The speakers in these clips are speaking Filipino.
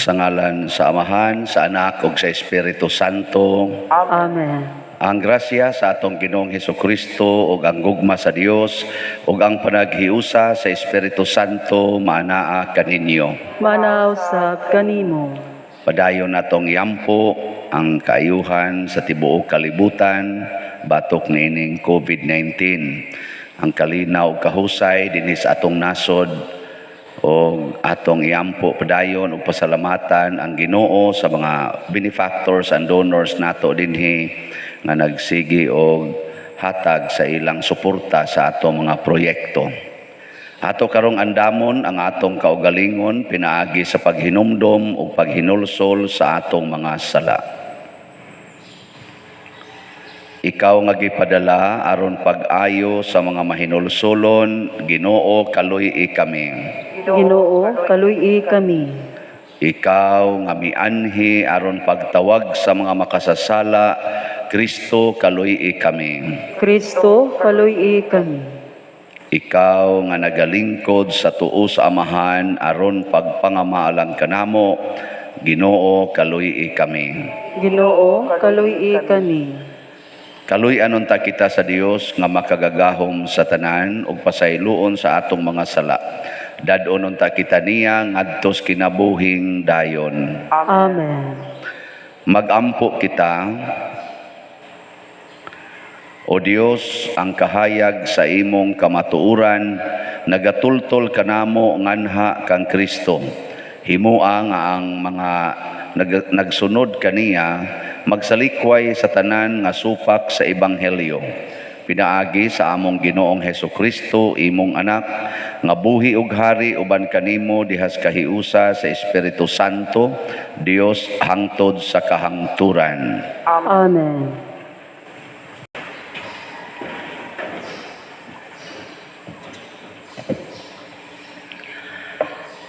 Sa ngalan sa Amahan, sa Anak, ug sa Espiritu Santo. Amen. Ang grasya sa atong Ginoong Hesukristo ug ang gugma sa Dios ug ang panaghiusa sa Espiritu Santo maanaa kaninyo. Manaw sa kanimo. Padayon natong yampo ang kaayuhan sa tibuok kalibutan batok niining COVID-19. Ang kalinaw ug kahusay dinhi sa atong nasod o atong iyampo padayon ug pasalamatan ang Ginoo sa mga benefactors and donors nato dinhi nga nagsigi og hatag sa ilang suporta sa atong mga proyekto. Ato karong andamon ang atong kaugalingon pinaagi sa paghinumdom ug paghinulsol sa atong mga sala. Ikaw nga gipadala aron pag-ayo sa mga mahinulsolon, Ginoo kaluy-i kami. Ginoo, kaluy-i kami. Ikaw nga mianhi aron pagtawag sa mga makasasala, Kristo kaluy-i kami. Kristo, kaluy-i kami. Ikaw nga nagalingkod sa tuo sa Amahan aron pagpangamaalan kanamo, Ginoo kaluy-i kami. Ginoo, kaluy-i kami. Kaluy-anon ta kita sa Dios nga makagagahom sa tanan ug pasayloon sa atong mga sala. Dadonon ta kita niya ngadtos kinabuhing dayon. Amen. Magampo kita, O Dios, ang kahayag sa imong kamatuuran, nagatultol kanamo nganha kang Kristo. Himuang ang mga nagsunod kaniya magsalikway sa tanan nga supak sa ebanghelyo. Pinaagi sa among Ginoong Hesukristo, imong anak, nga buhi ug hari uban kanimo dihas kahiusa sa Espiritu Santo, Dios hangtod sa kahangturan. Amen.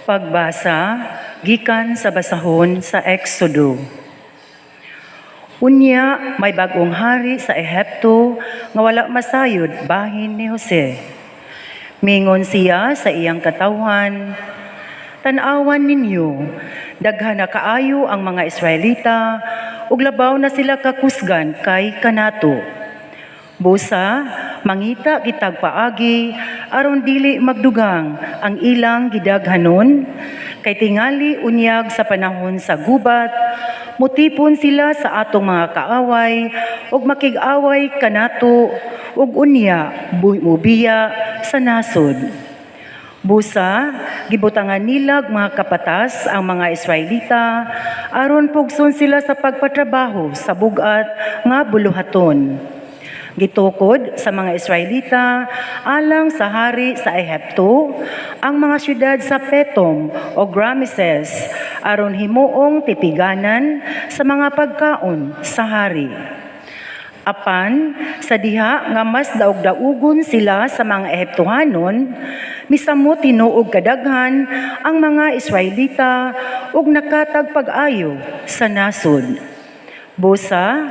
Pagbasa gikan sa basahon sa Exodo. Unya may bagong hari sa Ehipto nga wala masayod bahin ni Jose. Mingon siya sa iyang katawhan, "Tan-awan ninyo, daghan na kaayo ang mga Israelita ug labaw na sila kakusgan kay kanato. Busa, mangita kitag paagi aron dili magdugang ang ilang gidaghanon, kay tingali unyag sa panahon sa gubat, mutipon sila sa atong mga kaaway ug makig-away kanato ug unya mubiya sa nasod. Busa, gibutangan nilag mga kapatas ang mga Israelita aron pugson sila sa pagpatrabaho sa bugat nga buluhaton. Gitukod sa mga Israelita alang sa hari sa Ehipto ang mga syudad sa Petom o Rameses aron himuong tipiganan sa mga pagkaon sa hari. Apan sa diha nga mas daog-daugon sila sa mga Ehiptohanon, misamo tinuog kadaghan ang mga Israelita ug nakatag pag-ayo sa nasod. Busa,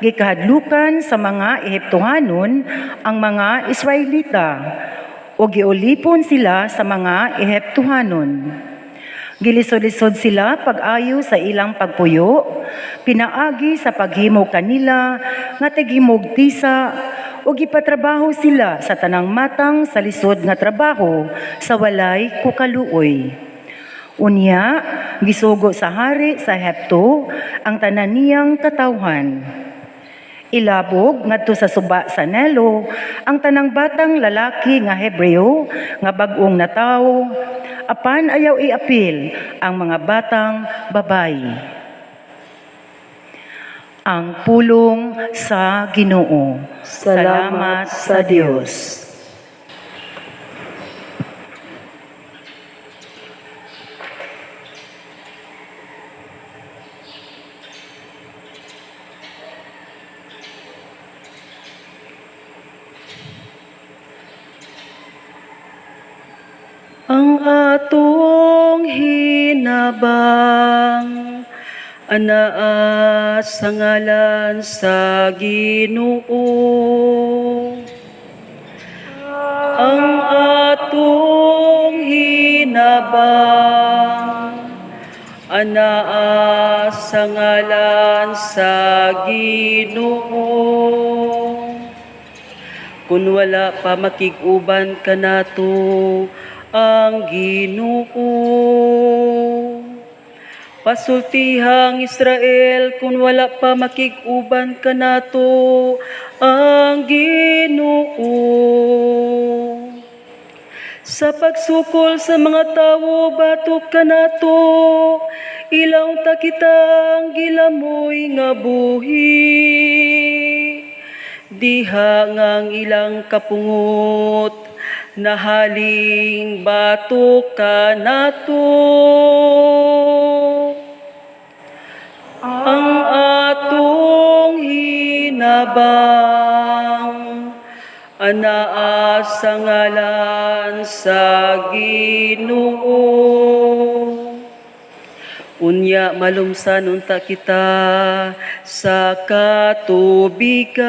gikahadlukan sa mga Ehiptohanon ang mga Israelita o giulipon sila sa mga Ehiptohanon. Gilisod-lisod sila pag-ayo sa ilang pagpuyo, pinaagi sa paghimo kanila nga tigimog tisa o gipatrabaho sila sa tanang matang sa lisod nga trabaho sa walay kukaluoy. Unya, gisugo sa hari sa Ehipto ang tanan niyang katawhan. Ilabog ngadto sa suba sa Nilo ang tanang batang lalaki nga Hebreo nga bag-ong natawo, apan ayaw iapil ang mga batang babayi. Ang pulong sa Ginoo. Salamat sa Dios. Ang atong hinabang, anaa sa ngalan sa Ginoo. Ang atong hinabang, anaa sa ngalan sa Ginoo. Kung wala pa makig-uban kanato ang Ginoo. Pasultihang Israel, kung wala pa makig-uban kanato ang Ginoo. Sa pagsukol sa mga tawo, batok kanato, ilaw ta kitang gilamoy nga buhi. Diha ngang ilang kapungot, nahaling batok kanato. Ang atong hinabang, anaa sa ngalan sa Ginoo. Unya malumsan unta kita sa katubigan.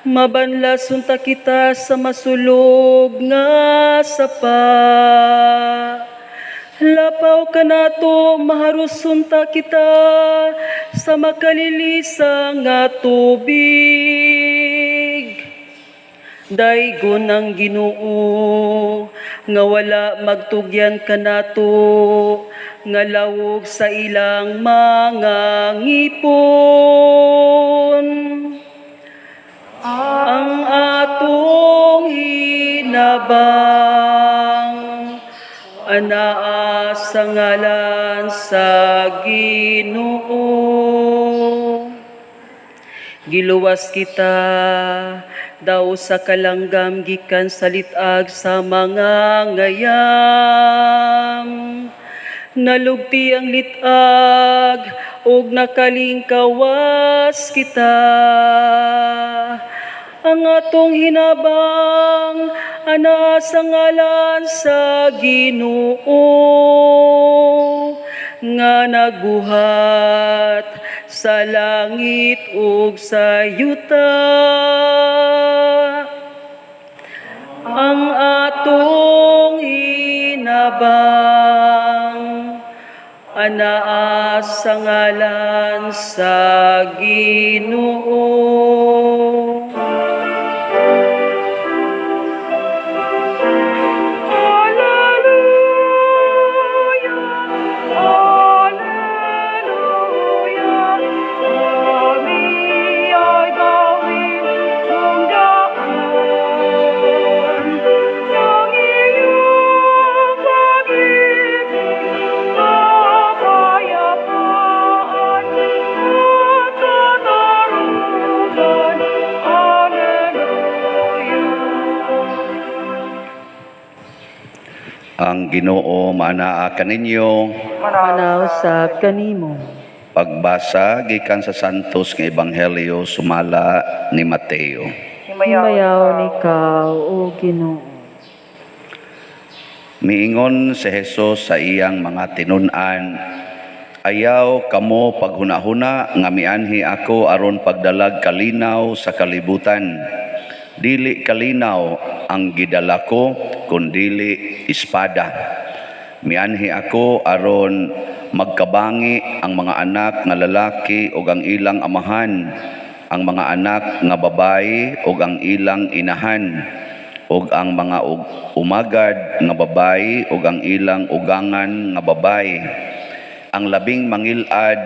Mabanlas unta kita sa masulog nga sapa. Lapaw kanato maharusunta kita sa makalilisa nga tubig. Daygon ang Ginoo nga wala magtugyan kanato nga lawog sa ilang mga ngipon. Ang atong hinabang, anaa sa ngalan sa Ginoo. Giluwas kita daw sa kalanggam gikan sa litag sa mga ngayam. Nalugti ang litag ug nakalingkawas kita. Ang atong hinabang, anaa sa ngalan sa Ginoo nga nagbuhat sa langit ug sa yuta. Ang atong hinabang, anaa sa ngalan sa Ginoo. Ang Ginoo manaa kaninyo. Manausap kanimo. Pagbasa gikan sa Santos nga Ebanghelyo sumala ni Mateo. Himayaw ikaw, O Ginoo. Miingon si Jesus sa iyang mga tinun-an, ayaw kamo paghuna-huna nga mianhi ako aron pagdalag kalinaw sa kalibutan. Dili kalinaw ang gidala ko, kundili espada. Mianhi ako aron magkabangi ang mga anak nga lalaki ug ang ilang amahan, ang mga anak nga babayi ug ang ilang inahan, ug ang mga umagad nga babayi ug ang ilang ugangan nga babayi. Ang labing mangilad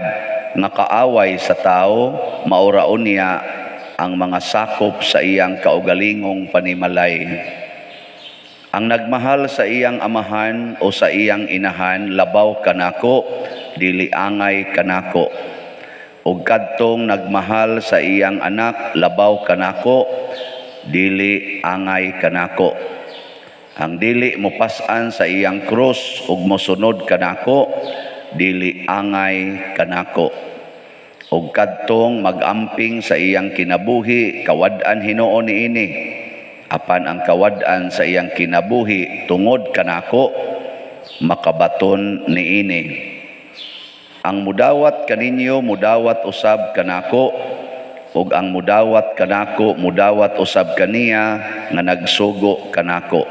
nga kaaway sa tao, mauraon niya ang mga sakop sa iyang kaugalingong panimalay. Ang nagmahal sa iyang amahan o sa iyang inahan, labaw kanako, dili angay kanako. Ug kadtong nagmahal sa iyang anak, labaw kanako, dili angay kanako. Ang dili mopas-an sa iyang krus ug mosunod kanako, dili angay kanako. Ug kadtong magamping sa iyang kinabuhi, kawad-an Hinuon niini. Apan ang kawad-an sa iyang kinabuhi tungod kanako, makabaton niini. Ang mudawat kaninyo, mudawat usab kanako, ug ang mudawat kanako, mudawat usab kaniya nga nagsugo kanako.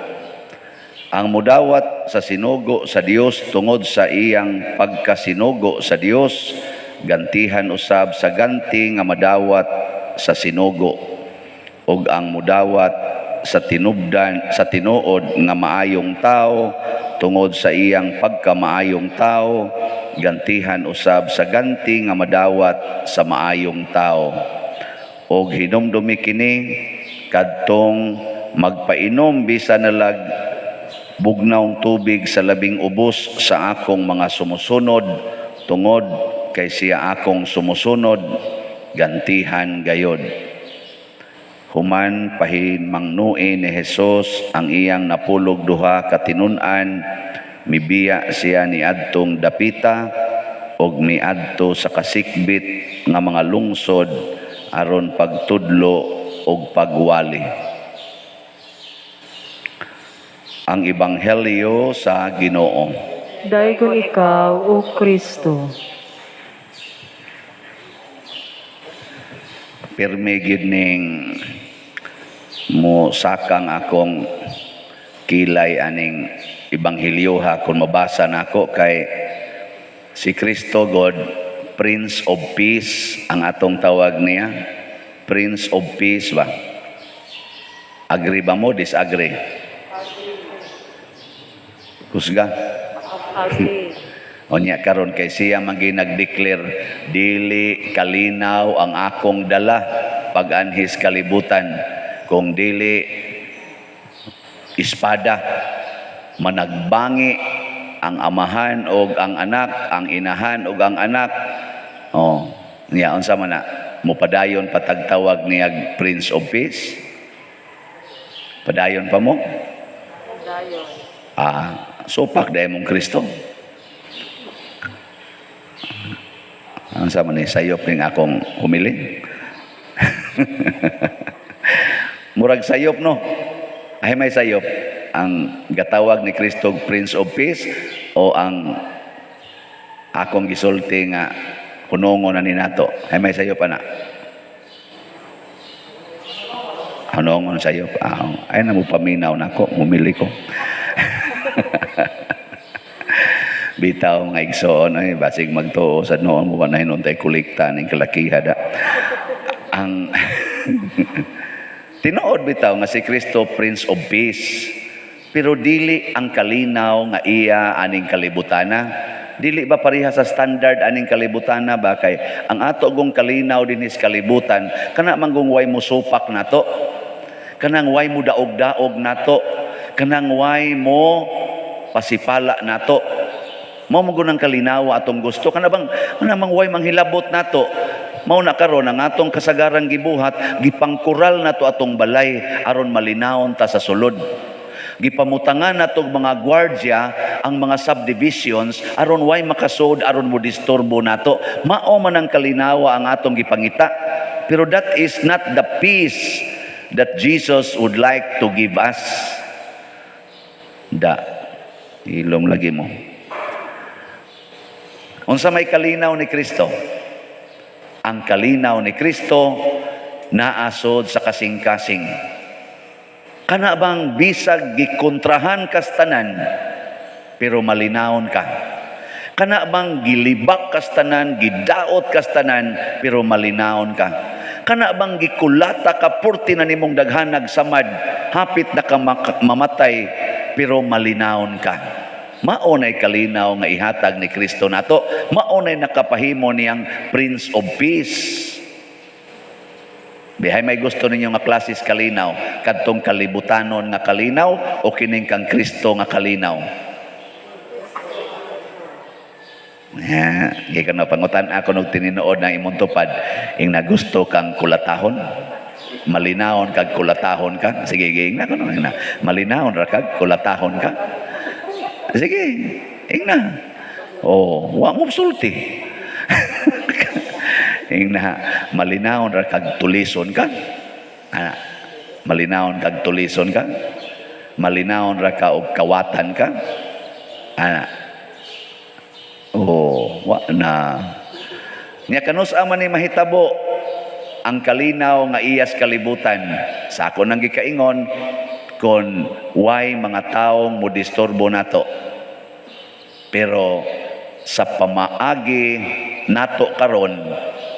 ang mudawat sa sinugo sa Dios tungod sa iyang pagkasinugo sa Dios, gantihan usab sa ganti nga madawat sa sinugo, ug ang mudawat sa tinuod nga maayong tao tungod sa iyang pagkamaayong tao, gantihan usab sa ganti nga madawat sa maayong tao. Og hinumdumi kini kadtong magpainom bisan nalag bugnawng tubig sa labing ubos sa akong mga sumusunod, tungod kay siya akong sumusunod, gantihan gayod. Human pahinmangnuin ni Jesus ang iyang napulog duha ka tinun-an, mibiya siya ni adtong dapita og miadto sa kasikbit nga mga lungsod aron pagtudlo og pagwali. Ang Ebanghelyo sa Ginoo. Dayon ikaw, O Kristo. Pirmi gid ning mo sakang akong kilay aning Ebanghelyo ha kung mabasa nako kay si Kristo God, Prince of Peace ang atong tawag niya. Prince of Peace ba? Agree ba mo? Disagree? Husga. Ate. Onya karon kay siya man nag-declare, dili kalinaw ang akong dala pag-anhis kalibutan, kung dili espada managbangi ang amahan og ang anak, ang inahan og ang anak. Oh, niya unsa man na mupadayon patagtawag niya Prince of Peace? Padayon pa mo? Dayon. Sopak dahil mong Kristo. Ang sama ni sayop ning akong humiling. Murag sayop no. Ay may sayop ang gatawag ni Kristo Prince of Peace o ang akong gisulti nga hunongon na ni nato. Ay may sayop ana. Hunongon sayop. Ay na mo paminaw nako, mumili ko. Bitaw nga igsoon ay basig magtuo sa noon mo na hinuntay kulikta ning kalakihada. Ang tinuod bitaw nga si Kristo Prince of Peace, pero dili ang kalinaw nga iya aning kalibutana. Dili ba pareha sa standard aning kalibutana ba kay ang ato gong kalinaw dinis kalibutan kana manggong way mo supak nato, kanang way mo daog-daog nato, kanang way mo pasipala nato. Mao mo gunang kalinaw atong gusto kana mang way manghilabot nato. Mao na karon ang atong kasagarang gibuhat, gipangkural nato atong balay aron malinawon ta sa sulod. Gipamutangan nato mga gwardiya ang mga subdivisions aron way makasud aron mo disturbo nato. Mao man ang kalinawa ang atong gipangita. Pero that is not the peace that Jesus would like to give us. Ilom lagi mo. Unsa may kalinaw ni Kristo? Ang kalinaw ni Kristo naasod sa kasing-kasing. Kana bang bisag gikontrahan kas tanan pero malinawon ka? Kana bang gilibak kas tanan, gidaot kas tanan pero malinawon ka? Kana bang gikulata ka purti na nimong daghanag samad, hapit na ka mamatay pero malinawon ka? Maunay kalinaw nga ihatag ni Kristo nato, maunay nakapahimo niyang Prince of Peace. Bihay may gusto ninyo nga klases kalinaw, kadtong kalibutanon nga kalinaw o kining kang Kristo nga kalinaw? Gi ka na pangutan ako nung tininood na imong tupad, ing nagusto kang kulatahon, malinawon kag kulatahon ka. Sige, giing na ko na. Malinawon ra kag kulatahon ka. Sige, ingna. Wa mo sulti. Ingna, malinawon ra kag tulison ka. Malinawon kag tulison ka. Malinawon ra ka og kawatan ka. Wa na. Nya kanus man ni mahitabo ang kalinaw nga iyas kalibutan. Sa ako nang gikaingon, kung why mga taong mo disturbo nato. Pero sa pamaagi nato karon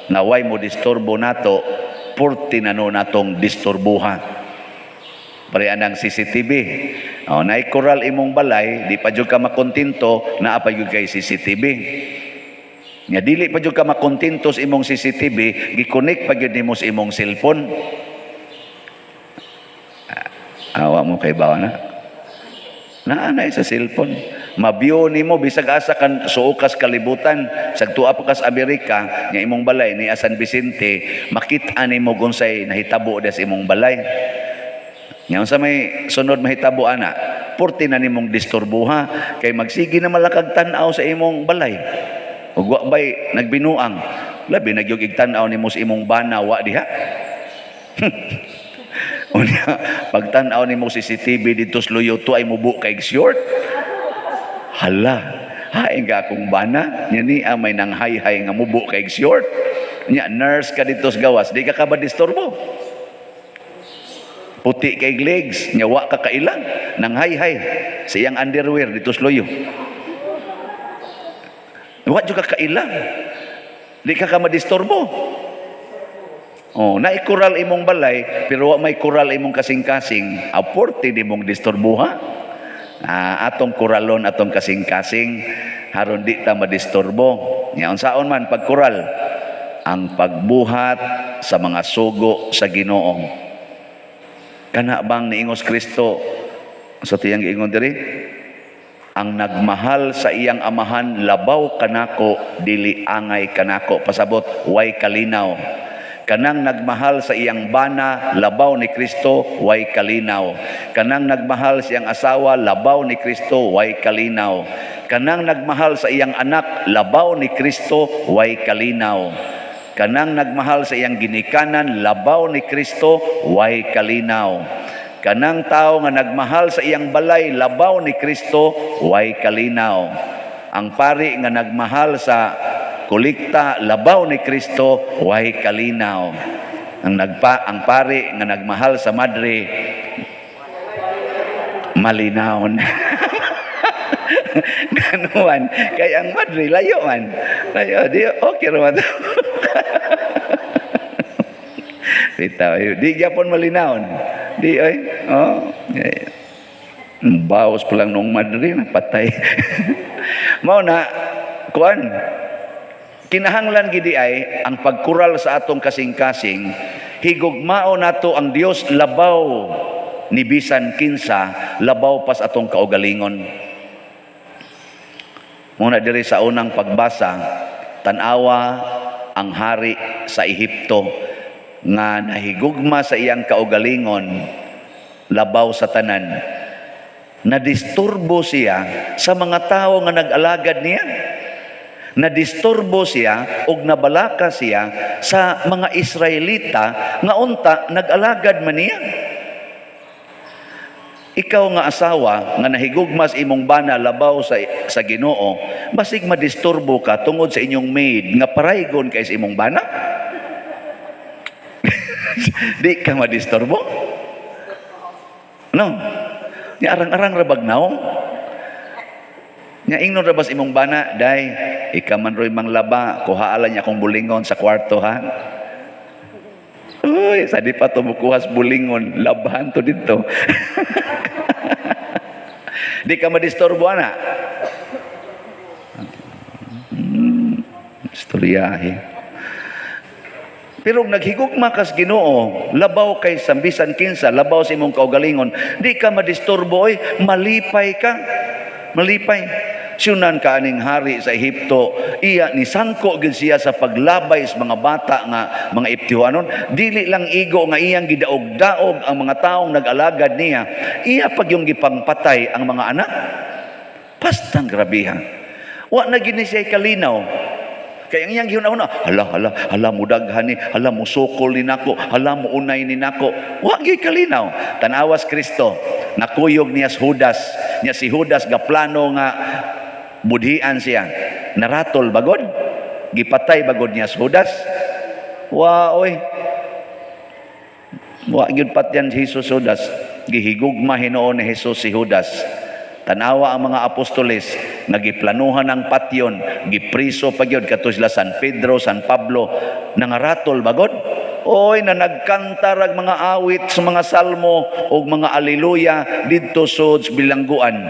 na why mo disturbo nato, purti na no natong disturbuha. Pare anang CCTV. Naikural imong balay, di pa jud ka makontento, naa pa jud kay CCTV. Nga dili pa jud ka makontento sa imong CCTV, gi-connect pa jud nimo sa imong cellphone. Awa mo kay bawa na. Naanay sa cellphone. Mabiyo nimo bisag asa kan suukas kalibutan, sag tuwa pa kas Amerika, nga imong balay ni San Vicente, makita nimo gunsay nahitabo des imong balay. Nga sa may sunod mahitabo ana, porti na nimong disturbuha kay magsigi na malakag tan-aw sa imong balay. Ug wa bay nagbinuang, labi nagyog igtan-aw nimo sa imong bana wa diha. Unya pagtan-aw nimo CCTV dito sa luyo to ay mubo kay short. Hala, haing ka akong bana, nya ni may nang hay-hay nga mubo kay short. Nya nurse ka dito sa gawas, di ka ba disturbo? Puti kay legs, nya wa ka kailang, nang hay-hay sa iyang underwear dito sa loyo. Wa jud ka kailang. Di ka madisturbo. Naikural imong balay, pero wa may kural imong kasing-kasing, aporte di mong disturbuha. Atong kuralon, atong kasing-kasing, haron di ta madisturbo. Nya unsaon man pagkural, ang pagbuhat sa mga sugo sa Ginoo. Kana bang niingos Kristo sa tiyang giingon diri? Ang nagmahal sa iyang amahan labaw kanako, dili angay kanako. Pasabot, way kalinaw. Kanang nagmahal sa iyang bana, labaw ni Kristo, way kalinaw. Kanang nagmahal sa iyang asawa, labaw ni Kristo, way kalinaw. Kanang nagmahal sa iyang anak, labaw ni Kristo, way kalinaw. Kanang nagmahal sa iyang ginikanan, labaw ni Kristo, way kalinaw. Kanang tao nga nagmahal sa iyang balay, labaw ni Kristo, way kalinaw. Ang pari nga nagmahal sa kulikta, labaw ni Kristo, way kalinaw. Ang pari nga nagmahal sa madre, malinaw. Ganuan, kaya ang madre layo man. Layo, di okay raman. Bitaw, di gyapon malinaw. Di ay. Bawas pa lang nung madre na patay. Mao na kuan. Kinahanglan gidi ay ang pagkural sa atong kasing-kasing, higugmao nato ang Dios labaw ni bisan kinsa, labaw pas atong kaugalingon. Muna diri sa unang pagbasa, tanawa ang hari sa Ehipto nga nahigugma sa iyang kaugalingon, labaw sa tanan. Nadisturbo siya sa mga tao nga nag-alagad niya. Nadisturbo siya o nabalaka siya sa mga Israelita nga unta nag-alagad man niya. Ikaw nga asawa nga nahigugmas imong bana labaw sa Ginoo, basig madisturbo ka tungod sa inyong maid nga paraygon kay sa imong bana. Di ka madisturbo? No. Ni arang-arang rabag naong. Nya ingnon rabas imong bana, day, ika man roy manglaba, kuhaalan niya akong bulingon sa kwarto ha. Uy, sa di pa to mukuhas bulingon, labahan to dito. Di ka madisturbo ana. Istoryahe. Pero naghigugma kas Ginoo, labaw kay sambisan kinsa, labaw sa imong kaugalingon, di ka madisturbo, oy, malipay ka. Malipay. Siyunan ka aning hari sa Ehipto, iya ni sangko gid siya sa paglabay sa mga bata nga mga Eptihanon. Dili lang igo nga iyang gidaog-daog ang mga taong nag-alagad niya, iya pag yung gipangpatay ang mga anak. Pastang grabiha. Wa na gid ni siya kalinaw. Kaya ang iyang gihuna-una, hala mudaghan ni, hala musukol ni nako, hala mo unay ni nako. Wa gyud kalinaw. Tanawas Kristo, nakuyog niya si Judas. Niya si Judas gaplano nga budhian siya. Naratol bagod. Gipatay bagod niya si Judas. Wa oy. Wa gyud patyan si Jesus Judas. gihigugma hinuon ni Jesus si Judas. Tanawa ang mga apostoles nga giplanuhan ang patyon, gipriso pa gyud kato sila San Pedro, San Pablo, nangaratol bagod. Oy, na nagkantar ang mga awit sa mga salmo o mga aleluya didto sud bilangguan.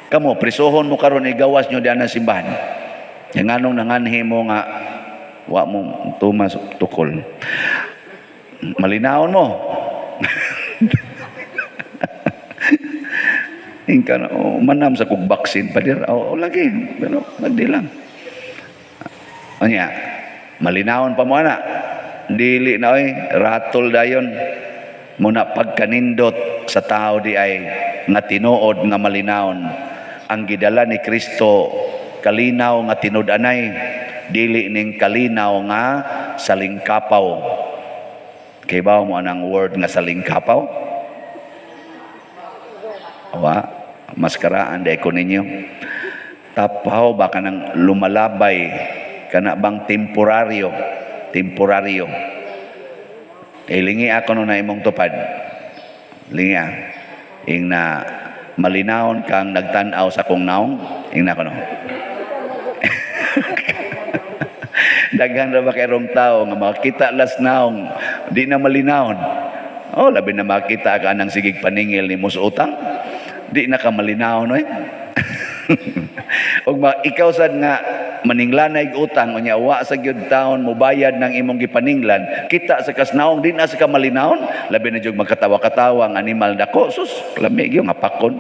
Kamo prisohon mo karon igawas nyo diyan sa simbahan. Yang anong nanganhi mo nga wa mo tumas tukol. Malinawon mo. Ingka na, manam sa kong baksin pa dir. Lagi, pero magdi lang. Anya, malinawon pa mo na. Dili na ratol dayon. Muna pagkanindot sa tao di ay nga tinuod nga malinawon. Ang gidala ni Kristo kalinaw nga tinud-anay. Dili ning kalinaw nga salingkapaw. Kay ba mo anang word nga salingkapaw? Awa. Maskaraan day ko ninyo. Tapaw baka nang lumalabay kana bang temporaryo. Lingi ako no na imong tupad. Lingi ing na malinawon kang nagtan-aw sa kong naong. Ing na ko no. Daghan ra ba kay rong tao nga makita las naong di na malinawon. Labi na makita ka nang sigig paningil ni mo sa utang. Di na ka malinaw, no? Og ikaw sad nga maninglanay utang unya wa sa gyud taon mo bayad ng imong gipaninglan kita sa kasnaong di na sa ka malinawon labi na jud magkatawa-katawa ang animal dako sus lami gyud nga pakon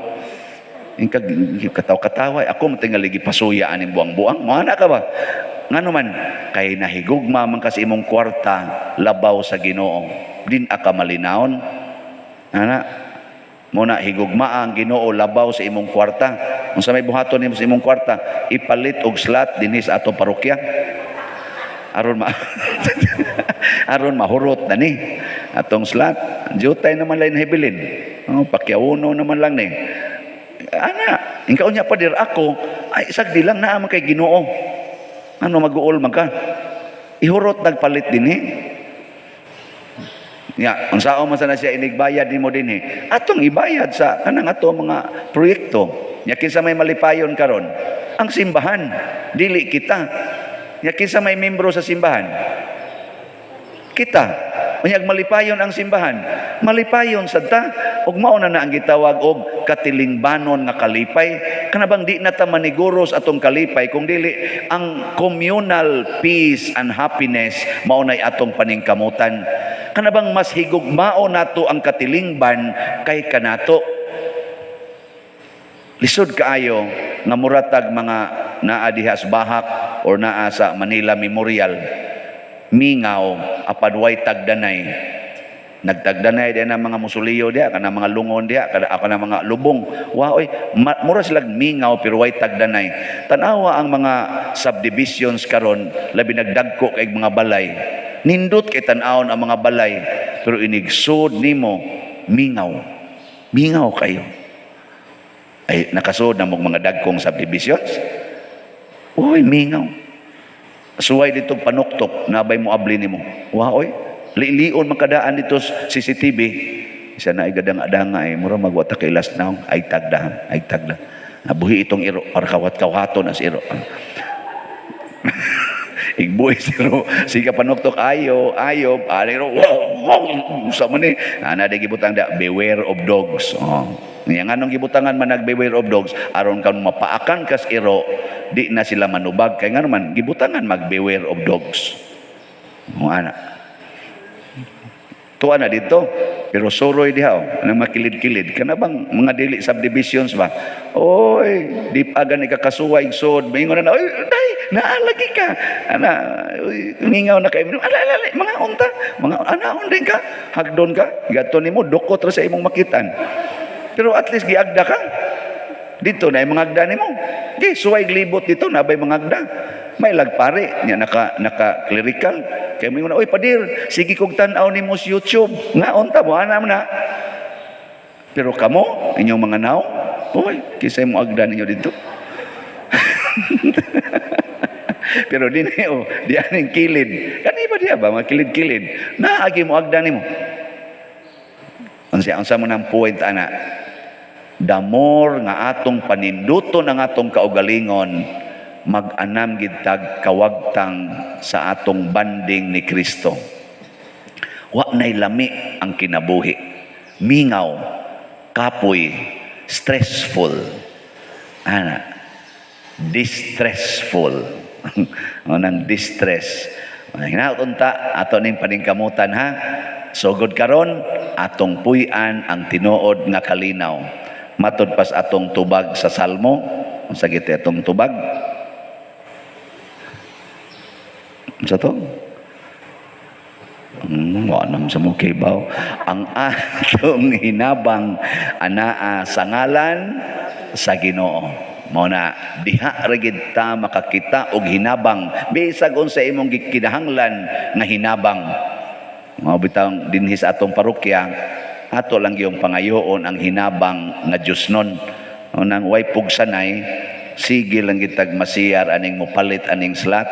ingkag katawa-katawa ako mo tingali gipasuya aning buang-buang mo ana ka ba ngano man kay nahigugma man kasi imong kwarta labaw sa Ginoo din aka malinawon ana muna higugma ang Ginoo labaw sa imong kwarta. Unsa may buhaton nimo sa imong kwarta? Ipalit og slot dinhi sa atong parokya. Aron mahurot na ni atong slot. Jutay naman lain hibilin. Pakyawuno naman lang ni. Ana, ingkaw nya padir ako ay sagdi lang naa man kay Ginoo. Ano mag-uol man ka? Ihurot nagpalit dinhi. Ya, unsao man sana siya inigbayad nimo dinhi. Atong ibayad sa kanang ato mga proyekto. Ya kinsa may malipayon karon? Ang simbahan, dili kita. Ya kinsa may membro sa simbahan? Kita. Unyag malipayon ang simbahan. Malipayon sad ta ug mao na ang gitawag og katilingbanon nga kalipay. Kanabang di na ta maniguros atong kalipay kung dili ang communal peace and happiness mao nay atong paningkamutan. Kanabang mas higugmao nato ang katilingban kay kanato. Lisod kaayo nga muratag mga naa diha sa Bahak or naa sa Manila Memorial. Mingaw apad way tagdanay. Nagtagdanay din ang mga musuliyo diha kana mga lungon diha kana mga lubong. Wa oy mura sila mingaw pero way tagdanay. Tanawa ang mga subdivisions karon labi nagdagko kay mga balay. Nindot kay tan-awon ang mga balay pero inigsud nimo mingaw kayo ay nakasud na mong mga dagkong subdivisions uy mingaw suway dito panuktok nabay mo abli nimo wa oy lion makadaan dito CCTV isa na ay gadang-adanga ay mura magwata kay last now ay tagda nabuhi itong iro para kawat-kawaton as iro igboy siro siga panuktok ayo aliro sa man ni ana de gibutang da beware of dogs yang anong gibutangan man nag beware of dogs aron kan mapaakan kas iro di na sila manubag kay ngano man gibutangan mag beware of dogs ana tuwa na dito pero suroy diha na makilid-kilid kana bang mga dili subdivisions ba oy di pagan ikakasuwa igsod mingon na oy day naalagi ka ana mingaw na kay alala mga unta mga anaon din ka hagdon ka gato nimo dukot ra sa imong makitan pero at least giagda ka dito na mga agda nimo di suway glibot dito nabay mga agda may lagpare nya naka clerical kay mingon oy padir sige kog tan-aw nimo sa YouTube nga unta mo ana na pero kamo inyong mga naw oy kisay mo agda ninyo dito pero din di aning kilid kani ba diya ba mga kilid-kilid naagi mo agda nimo Unsa man ang point ana? The more nga atong paninduton ang atong kaugalingon, mag-anam gid tag kawagtang sa atong banding ni Kristo. Wa nay lami ang kinabuhi. Mingaw, kapoy, stressful. Ana, distressful. Nang distress. Hinaunta ato ning paningkamutan ha. Sugod karon atong puy-an ang tinuod nga kalinaw. Matud pas atong tubag sa Salmo. Unsa gid atong tubag? Unsa to? Wanam sa mo kibaw. Ang atong hinabang anaa sa ngalan sa Ginoo. Mao na diha ra gid ta makakita og hinabang bisag unsa imong gikinahanglan nga hinabang. Mao bitaw dinhi sa atong parokya ato lang yung pangayoon ang hinabang nga Diosnon. Nang way pugsanay sige lang gitag masiyar aning mopalit aning slot.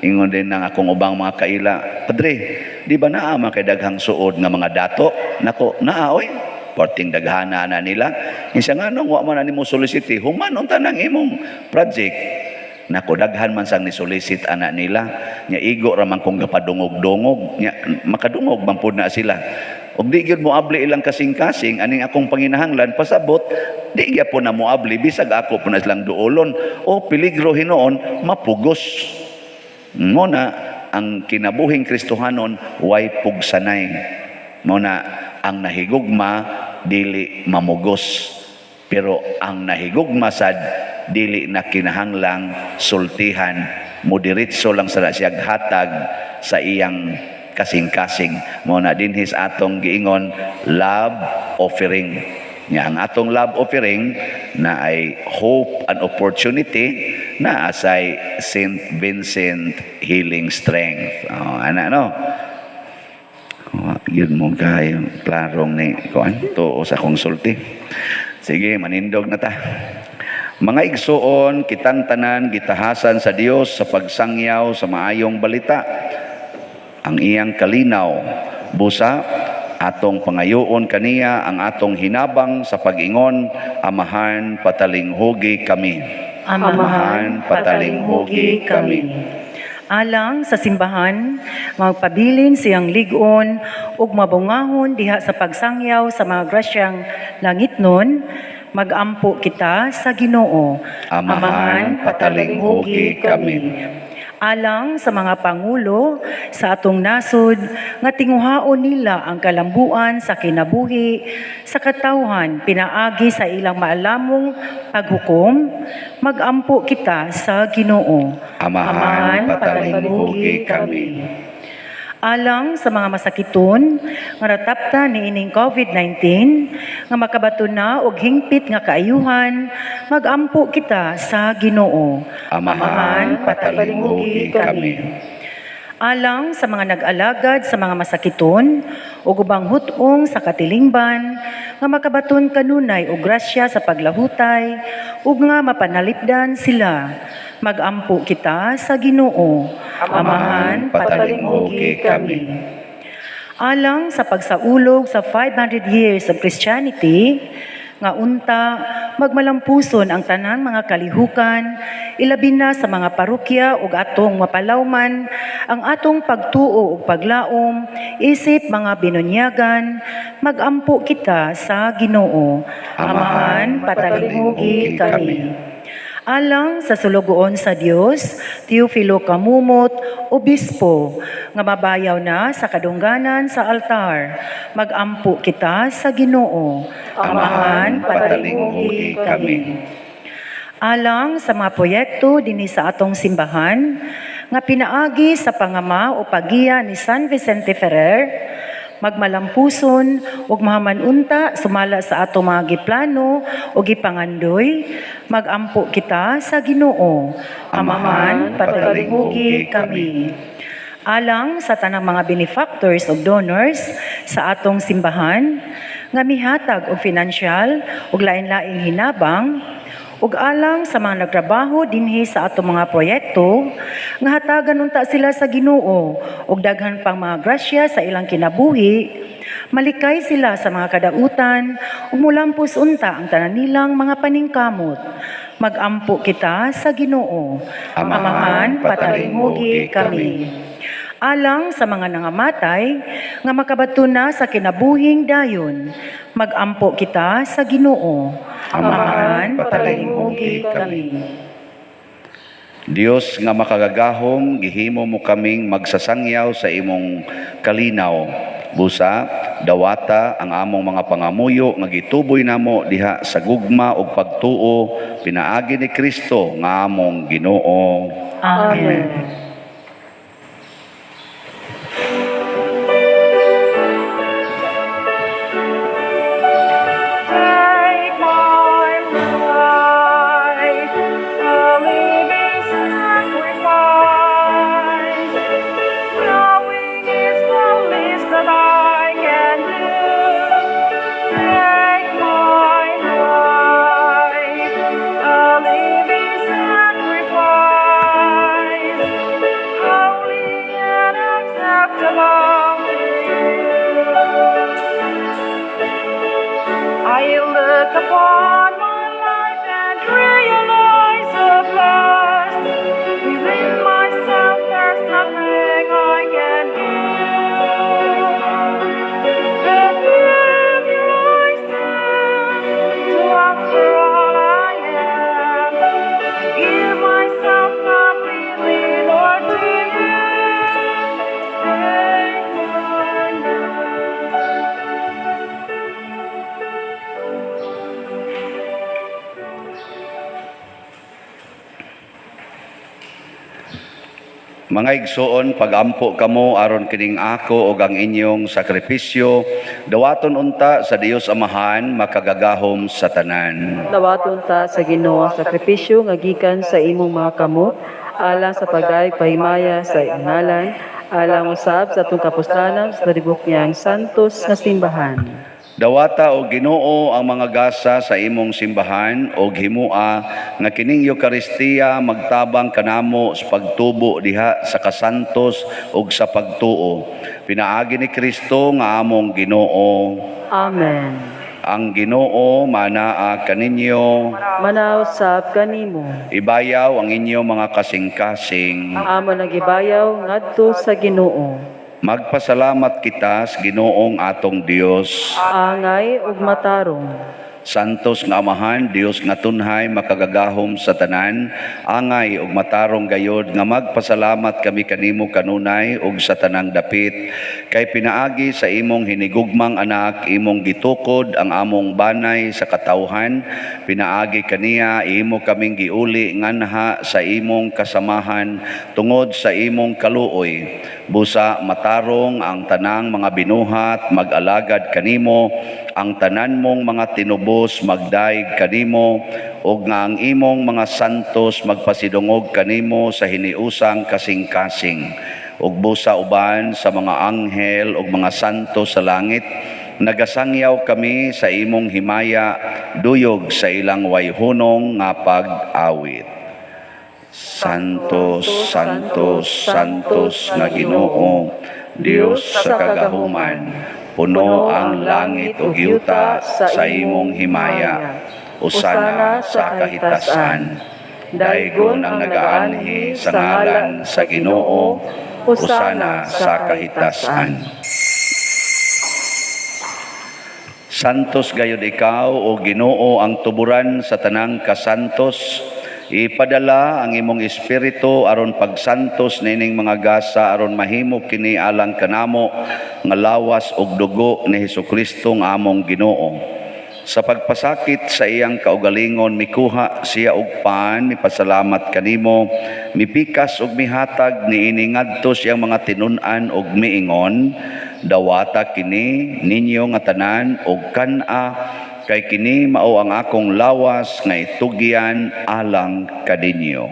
Ingon din ng akong ubang mga kaila, Padre, di ba naa kay daghang suod nga mga dato? Nako, naa oy. Porting daghana na nila. Isa nga nung wa man na nimo solicite, human unta nang imong project. Nako, daghan man sang ni solicit ana nila. Nya igo ra man kung gapadungog-dungog, nya makadungog man pud na sila. Og di gyud moabli ilang kasing-kasing aning akong panginahanglan pasabot, di gyud po na moabli bisag ako po na silang duolon o peligro hinoon mapugos. Muna ang kinabuhing Kristohanon way pugsanay. Muna ang nahigugma dili mamugos. Pero ang nahigugma sad dili na kinahanglang sultihan, moderitso lang sa siyag hatag sa iyang kasing-kasing. Muna dinhis atong giingon love offering. Nga ang atong love offering na ay hope and opportunity na asay St. Vincent Healing Strength. Ana no? Yun mo kayo klarong ni kuan to sa konsulti. Sige, manindog na ta. Mga igsoon, kitang tanan gitahasan sa Dios sa pagsangyaw sa maayong balita. Ang iyang kalinaw busa atong pangayoon kaniya ang atong hinabang sa pag-ingon, Amahan patalinghugi kami. Amahan, patalinghugi kami. Alang sa simbahan, magpabilin siyang ligon ug mabungahon diha sa pagsangyaw sa mga grasyang langitnon, magampo kita sa Ginoo. Amahan patalinghugi kami. Alang sa mga pangulo sa atong nasod nga tinguhaon nila ang kalambuan sa kinabuhi sa katawhan pinaagi sa ilang maalamong paghukom, magampo kita sa Ginoo. Amahan patalinghugi kami. Alang sa mga masakiton nga natapta niining COVID-19 nga makabato na og hingpit nga kaayuhan, magampo kita sa Ginoo. Amahan patalinghugi kami. Alang sa mga nag-alagad sa mga masakiton ug ubang hutong sa katilingban nga makabaton kanunay og grasya sa paglahutay ug nga mapanalipdan sila, magampo kita sa Ginoo. Amahan patalinghugi kami. Alang sa pagsaulog sa 500 years of Christianity, nga unta magmalampuson ang tanang mga kalihukan, ilabi na sa mga parokya ug atong mapalawman ang atong pagtuo ug paglaom isip mga binunyagan, magampo kita sa Ginoo. Amahan patalinghugi kami. Alang sa sulugoon sa Dios, Teofilo Kamumot, Obispo, nga mabayaw na sa kadungganan sa altar, magampo kita sa Ginoo. Amahan patalinghugi kami. Alang sa mga proyekto dinhi sa atong simbahan, nga pinaagi sa pangama o pagiya ni San Vicente Ferrer, magmalampuson ug mahamanunta sumala sa ato mga giplano o gipangandoy, magampo kita sa Ginoo. Amahan patalinghugi kami. Alang sa tanang mga benefactors o donors sa atong simbahan, nga mihatag og financial ug lain-laing hinabang, ug alang sa mga nagtrabaho dinhi sa atong mga proyekto, nga hatagan unta sila sa Ginoo ug daghan pang mga grasya sa ilang kinabuhi, Malikay sila sa mga kadautan, umulampos unta ang tanan nilang mga paningkamot. Magampo kita sa Ginoo. Amahan, patalinghugi kami. Alang sa mga nangamatay, nga makabato na sa kinabuhing dayon, magampo kita sa Ginoo. Amahan, patalinghugi kami. Dios nga makagagahom, gihimo mo kaming magsasangyaw sa imong kalinaw. Busa, dawata ang among mga pangamuyo nga gituboy namo diha sa gugma ug pagtuo pinaagi ni Kristo nga among Ginoo. Amen. Take my life, a living sacrifice. Knowing is the least that I can do. Take my life, a living sacrifice. Holy and acceptable to you. I look upon my life and realize at last, within myself there's nothing I can do. And with you I stand, to offer all I am, give myself completely, Lord, to you. Take my life. Mga igsoon, pagampo kamo aron kining ako ug ang inyong sakripisyo, dawaton unta sa Dios Amahan makagagahom sa tanan. Dawaton ta sa Ginoo ang sakripisyo nga gikan sa imong mga kamot, alang sa pagayag pahimaya sa ngalan, alang usab sa atong kapustanan sa tibok niyang santos nga simbahan. Dawata o Ginoo ang mga gasa sa imong simbahan o himua nga kining Eucharistia magtabang kanamo sa pagtubo diha sa kasantos ug sa pagtuo. Pinaagi ni Kristo nga among Ginoo. Amen. Ang Ginoo manaa kaninyo, Manaw sab kanimo. ibayaw ang inyong mga kasing-kasing. Amo nagibayaw ngadto sa Ginoo. Magpasalamat kita sa Ginoong atong Dios. Angay ug matarong. Santos nga Amahan, Dios nga tunhay makagagahom sa tanan, angay ug matarong gayod nga magpasalamat kami kanimo kanunay ug sa tanang dapit kay pinaagi sa imong hinigugmang anak, imong gitukod ang among banay sa katawhan, pinaagi kaniya imo kaming giuli nganha sa imong kasamahan tungod sa imong kaluoy. Busa matarong ang tanang mga binuhat mag-alagad kanimo, ang tanan mong mga tinubos magdaig kanimo, ug nga ang imong mga santos magpasidungog kanimo sa hiniusang kasing-kasing. Ug busa uban sa mga anghel ug mga santos sa langit, nagasangyaw kami sa imong himaya, duyog sa ilang wayhunong nga pag-awit. Santos, Santos, Santos nga Ginoo, Dios sa kagahuman, puno ang langit ug yuta sa imong himaya. Usana sa kahitasan. Daygon ang nagaanhi sa ngalan sa Ginoo. Usana sa kahitasan. Santos gayud ikaw o Ginoo ang tuburan sa tanang kasantos. Ipadala ang imong espiritu aron pagsantos nining mga gasa aron mahimo kini alang kanamo nga lawas ug dugo ni Hesukristo nga among Ginoo. Sa pagpasakit sa iyang kaugalingon mikuha siya og pan, mipasalamat kanimo, mipikas ug mihatag niini ngadto siyang mga tinun-an ug miingon, dawata kini ninyo nga tanan ug kan-a kay kini mao ang akong lawas nga itugyan alang kadinyo.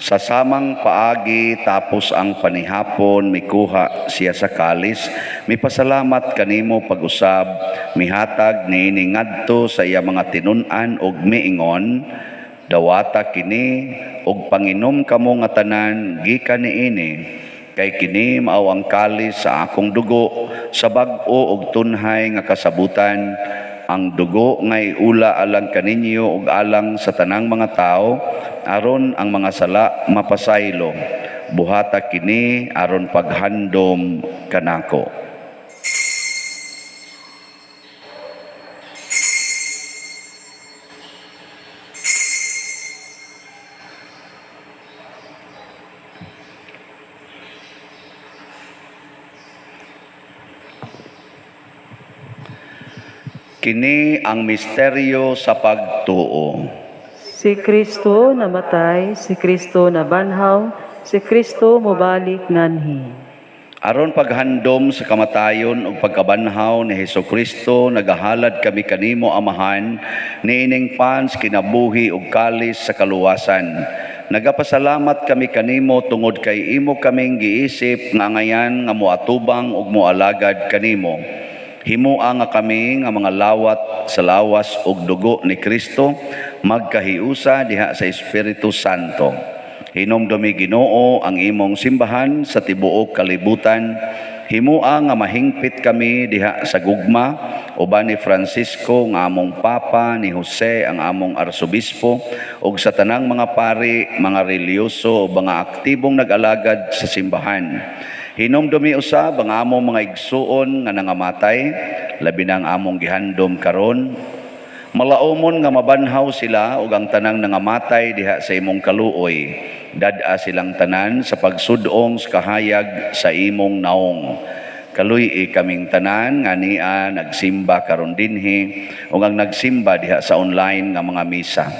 Sa samang paagi tapos ang panihapon mikuha siya sa kalis, mipasalamat kanimo pag-usab, mihatag niini ngadto sa iya mga tinun-an ug miingon, dawata kini ug panginom kamo nga tanan gikan niini, kay kini mao ang kalis sa akong dugo sa bag-o ug tunhay nga kasabutan, ang dugo ngay ula alang kaninyo ug alang sa tanang mga tao aron ang mga sala mapasaylo. Buhata kini aron paghandom kanako. Kini ang misteryo sa pagtuo. Si Kristo namatay, si Kristo nabanhaw, si Kristo mobalik nganhi. Aron paghandom sa kamatayon ug pagkabanhaw ni Hesukristo, nagahalad kami kanimo Amahan, niining pans kinabuhi ug kalis sa kaluwasan. Nagapasalamat kami kanimo tungod kay imo kaming giisip nga ngayan nga moatubang ug moalagad kanimo. Himua nga kami nga mga lawat sa lawas ug dugo ni Kristo magkahiusa diha sa Espiritu Santo. Hinumdumi Ginoo ang imong simbahan sa tibuok kalibutan. Himua nga mahingpit kami diha sa gugma uban ni Francisco nga among papa, ni Jose ang among arsobispo ug sa tanang mga pari, mga reliyoso o mga aktibong nag-alagad sa simbahan. Hinumdumi usab ang among mga igsuon nga nangamatay, labi na ang among gihandom karon. Malaumon nga mabanhaw sila ug ang tanang nangamatay diha sa imong kaluoy. Dad-a silang tanan sa pagsudong sa kahayag sa imong naong. Kaluy kaming tanan nga niya nagsimba karon dinhi ug ang nagsimba diha sa online nga mga misa.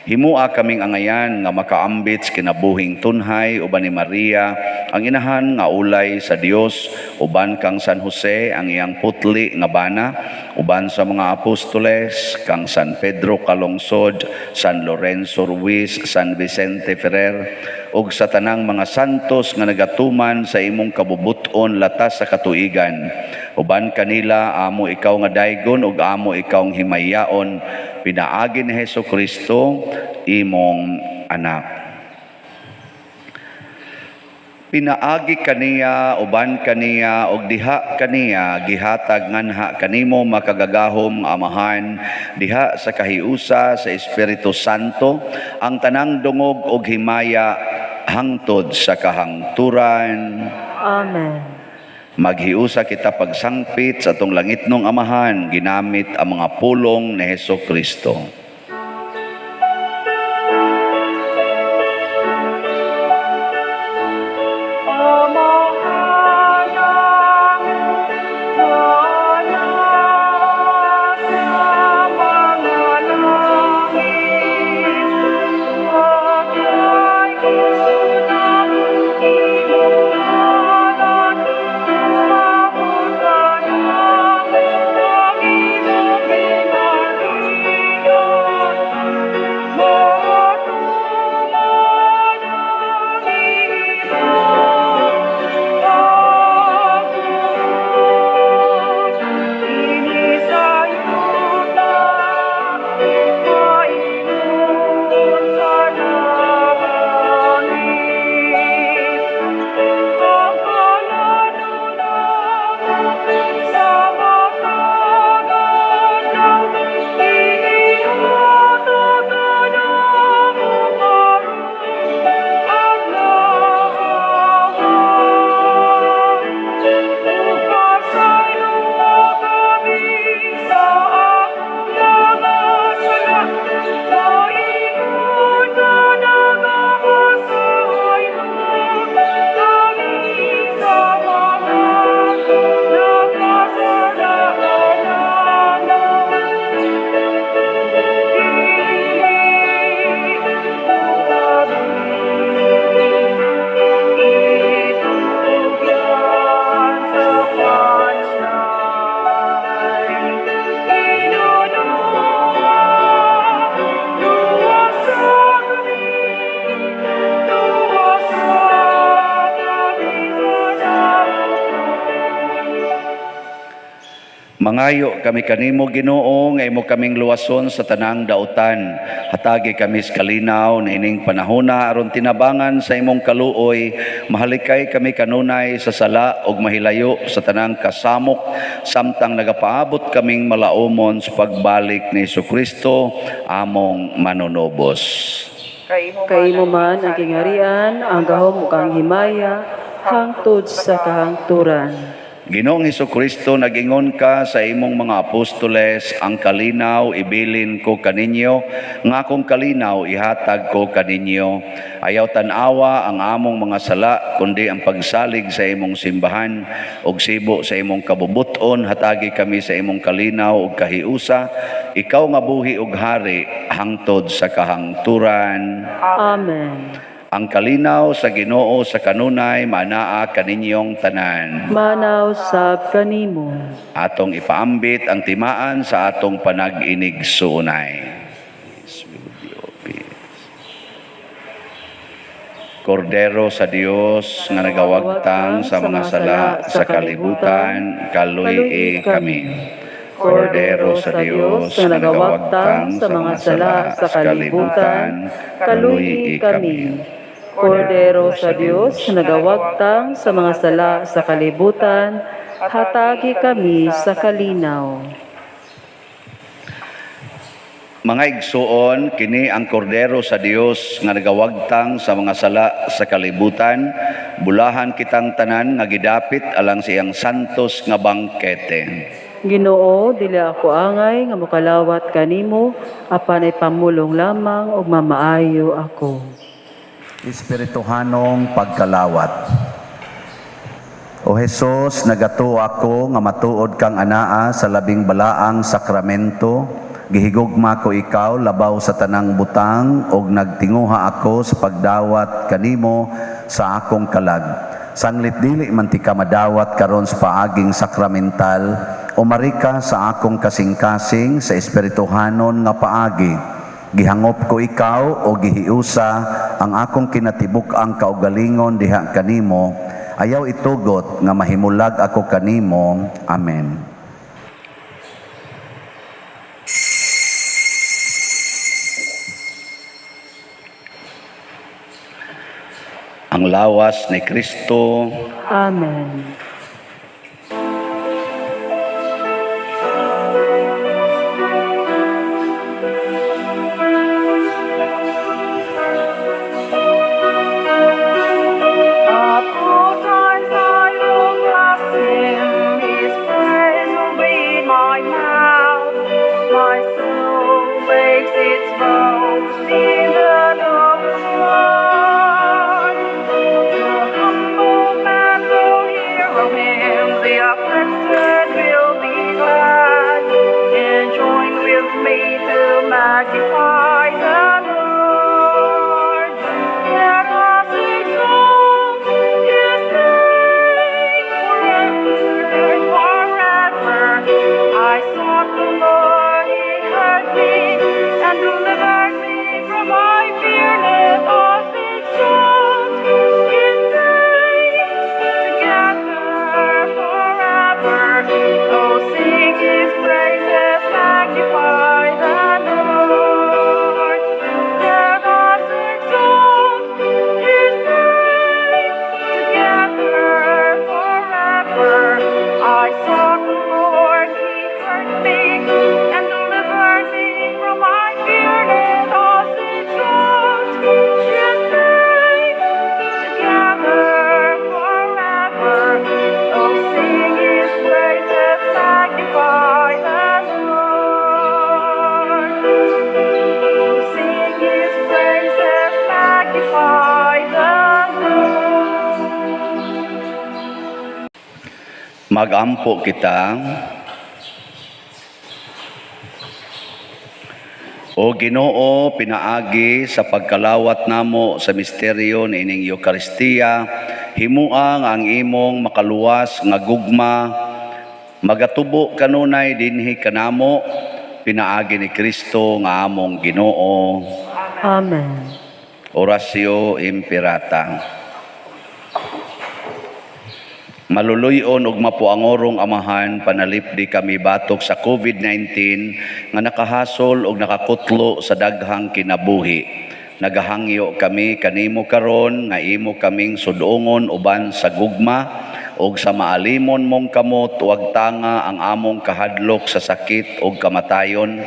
Himua kaming angayan nga makaambit sa kinabuhing tunhay uban ni Maria ang inahan nga ulay sa Dios, uban kang San Jose ang iyang putli nga bana, uban sa mga apostoles kang San Pedro Calungsod, San Lorenzo Ruiz, San Vicente Ferrer ug sa tanang mga santos nga nagatuman sa imong kabubuton latas sa katuigan. Uban kanila amo ikaw nga daygon ug amo ikaw ang himayaon, pinaagi ni Hesukristo imong anak. Pinaagi kaniya, uban kaniya, og diha kaniya, gihatag nganha kanimo makagagahom Amahan, diha sa kahiusa sa Espiritu Santo, ang tanang dungog og himaya hangtod sa kahangturan. Amen. Maghiusa kita pagsangpit sa atong langitnong Amahan, ginamit ang mga pulong ni Hesukristo. Thank you. Mangayo kami kanimo Ginoo nga imo kaming luwason sa tanang dautan. Hatagi kami sa kalinaw niining panahona aron tinabangan sa imong kaluoy. Mahalikay kami kanunay sa sala ug mahilayo sa tanang kasamok samtang nagapaabot kaming malaumon sa pagbalik ni Jesucristo among manunobos. Kaimo man ang kingarian, ang gahom ug ang himaya, hangtod sa kahangturan. Ginoong Jesucristo, nagingon ka sa imong mga apostoles, ang kalinaw ibilin ko kaninyo, nga akong kalinaw ihatag ko kaninyo. Ayaw tanawa ang among mga sala, kundi ang pagsalig sa imong simbahan, ug sibo sa imong kabubuton, hatagi kami sa imong kalinaw ug kahiusa, ikaw nga buhi ug hari, hangtod sa kahangturan. Amen. Ang kalinaw sa Ginoo sa kanunay manaa kaninyong tanan. Manaw sab kanimo. Atong ipaambit ang timaan sa atong panag-inig suunay. Kordero sa Dios nga nagawagtang sa mga sala sa kalibutan, kaluy kami. Kordero sa Dios nga nagawagtang sa mga sala sa kalibutan, kaluy kami. Kordero sa Diyos, nagawagtang sa mga sala sa kalibutan, hatagi kami sa kalinaw. Mga igsuon, kini ang kordero sa Dios nga nagawagtang sa mga sala sa kalibutan, bulahan kitang tanan nga gidapit alang siyang santos nga bangkete. Ginoo, dili ako angay nga mokalawat kanimo, apan ay pamulong lamang ug mamaayo ako. Espirituhanong pagkalawat. O Jesus, nagato ako nga matuod kang anaa sa labing balaang sakramento, gihigugma ko ikaw labaw sa tanang butang ug nagtinguha ako sa pagdawat kanimo sa akong kalag. Sanglit dili man ti ka madawat karon sa paaging sakramental, umarika sa akong kasing-kasing sa espirituhanon nga paagi. Gihangop ko ikaw o gihiusa ang akong kinatibuk ang kaugalingon diha kanimo. Ayaw itugot nga mahimulag ako kanimo. Amen. Ang lawas ni Kristo. Amen. Magnify the Lord. Let us exalt His name forever and forever. I sought the Lord, He heard me and delivered me from my fear. Let us exalt His name together forever. Oh, sing His praises, magnify the Lord. Let us exalt His name together forever. I sought the Lord, He heard me and delivered me from my fear. Let us exalt His name together forever. Oh, sing His praises, magnify the Lord. Sing His praises, magnify the Lord. Magampo kita. O Ginoo, pinaagi sa pagkalawat namo sa misteryo ni ining Eucharistia, himuang ang imong makaluwas nga gugma, magatubo kanunay dinhi kanamo, pinaagi ni Kristo nga among Ginoo. Amen. Orasio Imperata. Maluluyon ug mapuangorong Amahan, panalipdi kami batok sa COVID-19 nga nakahasol ug nakakutlo sa daghang kinabuhi. Nagahangyo kami kanimo karon nga imo kaming sudongon uban sa gugma ug sa maalimon mong kamot wag tanga ang among kahadlok sa sakit ug kamatayon,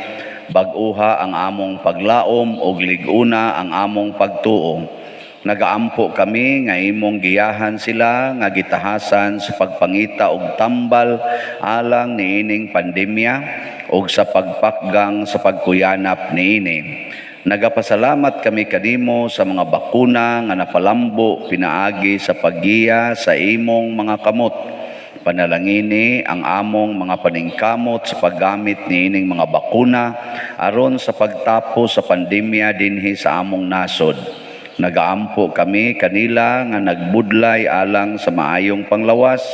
bag-uha ang among paglaom ug lig-una ang among pagtuo. Nagaampo kami nga imong giyahan sila nga gitahasan sa pagpangita og tambal alang niining pandemya ug sa pagpakgang sa pagkuyanap niini. Nagapasalamat kami kanimo sa mga bakuna nga napalambo pinaagi sa paggiya sa imong mga kamot. Panalangini ang among mga paningkamot sa paggamit niining mga bakuna aron sa pagtapos sa pandemya dinhi sa among nasod. Nagaampo kami kanila nga nagbudlay alang sa maayong panglawas,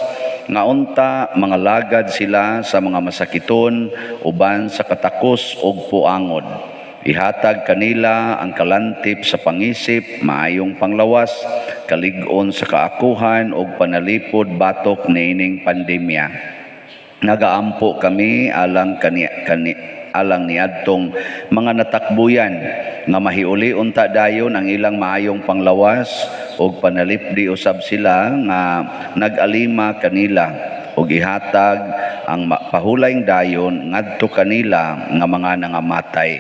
nga unta mga lagad sila sa mga masakiton uban sa katakos ug puangod. Ihatag kanila ang kalantip sa pangisip, maayong panglawas, kalig-on sa kaakuhan ug panalipod batok niining pandemya. Nagaampo kami alang alang niadtong mga natakbuyan nga mahiuli unta dayon ang ilang maayong panglawas ug panalipdi usab sila nga nag-alima kanila ug ihatag ang pahulayng dayon ngadto kanila nga mga nangamatay.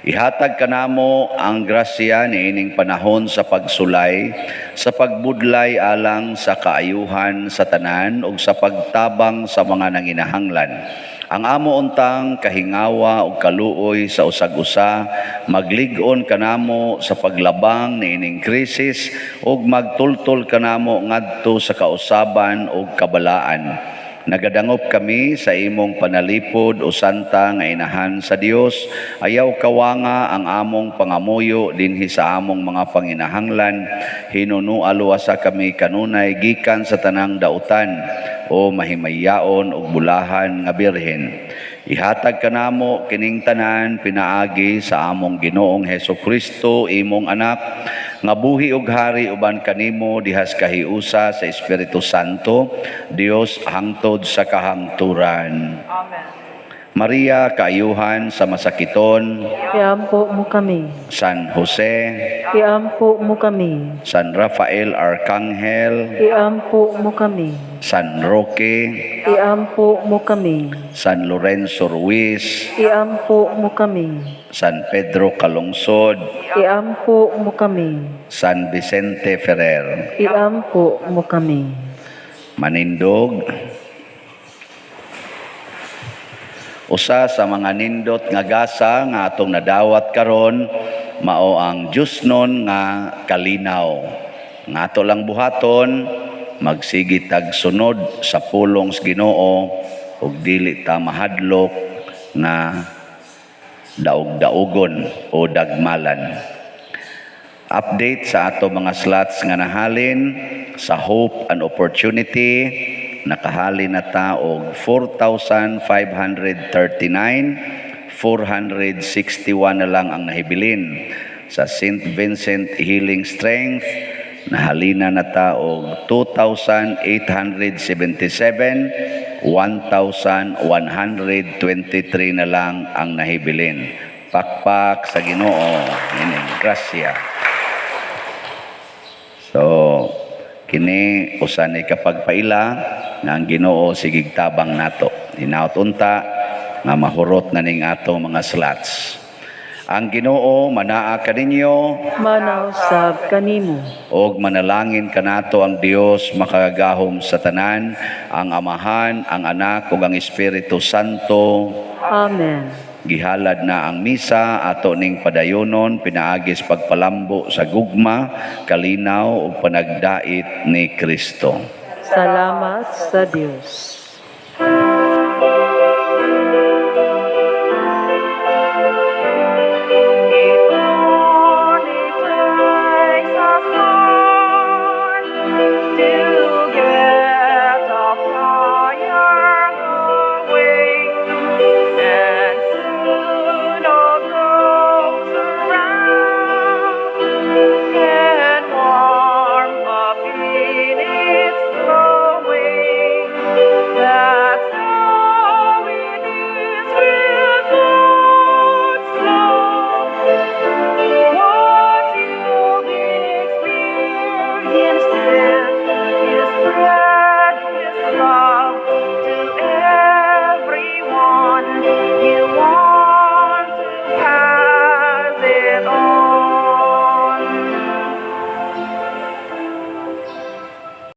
Ihatag kanamo ang grasya niining panahon sa pagsulay, sa pagbudlay alang sa kaayuhan sa tanan ug sa pagtabang sa mga nanginahanglan. Ang amo untang kahingawa ug kaluoy sa usag-usa, maglig-on kanamo sa paglabang niining krisis ug magtultol kanamo ngadto sa kausaban ug kabalaan. Nagadangop kami sa imong panalipod o santa nga inahan sa Dios, ayaw kawanga ang among pangamuyo dinhi sa among mga panginahanglan, hinunualuwasa kami kanunay gikan sa tanang dautan o mahimayaon ug bulahan nga birhen. Ihatag kanamo kining tanan pinaagi sa among Ginoong Hesukristo imong anak, nga buhi ug hari uban kanimo dihas kahiusa sa Espiritu Santo, Dios hangtod sa kahangturan. Amen. Maria, kaayuhan sa masakiton, Iampo mo kami. San Jose, Iampo mo kami. San Rafael Arcangel, Iampo mo kami. San Roque, Iampo mo kami. San Lorenzo Ruiz, Iampo mo kami. San Pedro Calungsod, Iampo mo kami. San Vicente Ferrer. Iampo mo kami. Manindog, usa sa mga nindot nga gasa nga atong nadawat karon mao ang Diosnon nga kalinaw. Nga ato lang buhaton, magsigit tag sunod sa pulong sa Ginoo ug dili ta mahadlok na daog-daogon o dagmalan. Update sa ato mga slots nga nahalin sa Hope and Opportunity. Nakahali na ta og 4,539, 461 na lang ang nahibilin. Sa St. Vincent Healing Strength, nahalina na ta og 2,877, 1,123 na lang ang nahibilin. Pakpak sa Ginoo, ining grasya. So, kini usan ay kapagpaila nga ang Ginoo sigig tabang nato. Hinaut unta nga mahurot na ning atong mga slots. Ang Ginoo manaa kaninyo Manaw sab kanimo. og manalangin kanato ang Dios makagahom sa tanan, ang Amahan, ang Anak ug ang Espiritu Santo. Amen. Gihalad na ang misa ato ning padayonon pinaagis pagpalambo sa gugma, kalinaw ug panagdait ni Kristo. Salamat sa Dios.